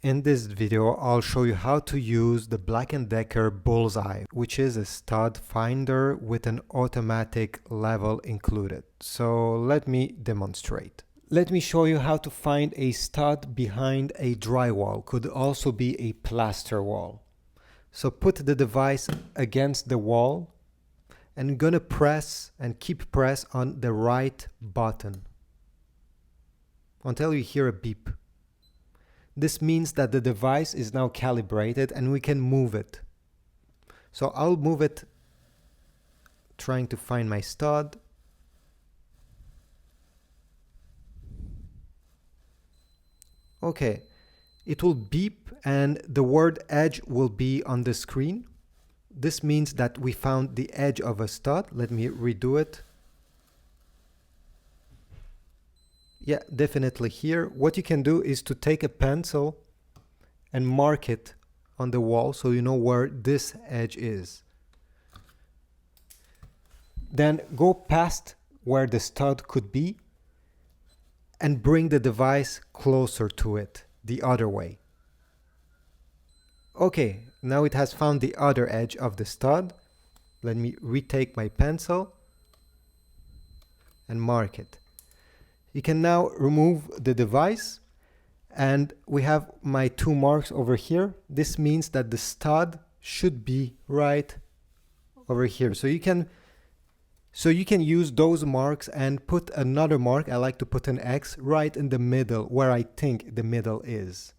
In this video, I'll show you how to use the BLACK+DECKER Bullseye, which is a stud finder with an automatic level included. So let me demonstrate. Let me show you how to find a stud behind a drywall, could also be a plaster wall. So put the device against the wall and gonna press and keep press on the right button until you hear a beep. This means that the device is now calibrated and we can move it. So I'll move it, trying to find my stud. Okay, it will beep and the word edge will be on the screen. This means that we found the edge of a stud. Let me redo it. Yeah, definitely here. What you can do is to take a pencil and mark it on the wall so you know where this edge is. Then go past where the stud could be and bring the device closer to it, the other way. Okay, now it has found the other edge of the stud. Let me retake my pencil and mark it. You can now remove the device and we have my two marks over here. This means that the stud should be right over here. So you can use those marks and put another mark. I like to put an X right in the middle where I think the middle is.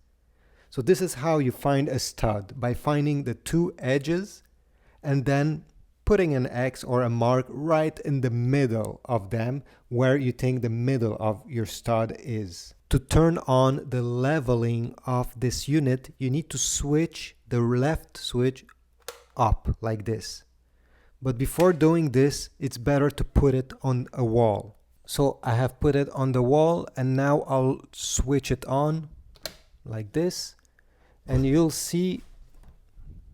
So this is how you find a stud, by finding the two edges and then putting an X or a mark right in the middle of them where you think the middle of your stud is. To turn on the leveling of this unit, you need to switch the left switch up like this. But before doing this, it's better to put it on a wall. So I have put it on the wall and now I'll switch it on like this. And you'll see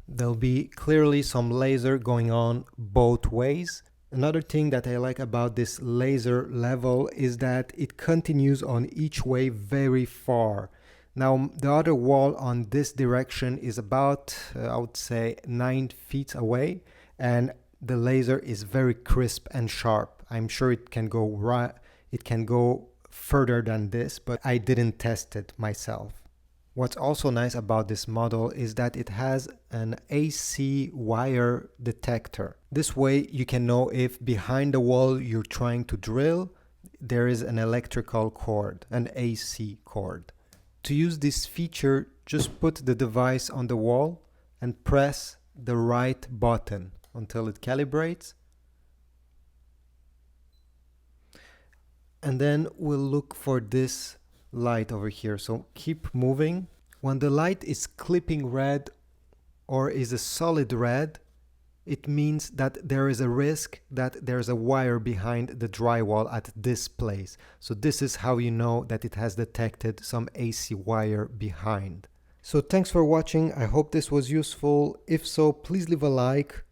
there'll be clearly some laser going on both ways. Another thing that I like about this laser level is that it continues on each way very far. Now the other wall on this direction is about, I would say 9 feet away, and the laser is very crisp and sharp. I'm sure it can go further than this, but I didn't test it myself. What's also nice about this model is that it has an AC wire detector. This way you can know if behind the wall you're trying to drill, there is an electrical cord, an AC cord. To use this feature, just put the device on the wall and press the right button until it calibrates. And then we'll look for this light over here. So keep moving. When the light is clipping red or is a solid red, it means that there is a risk that there's a wire behind the drywall at this place. So this is how you know that it has detected some AC wire behind. So thanks for watching. I hope this was useful. If so, please leave a like,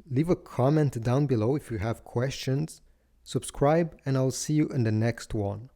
leave a comment down below if you have questions, subscribe, and I'll see you in the next one.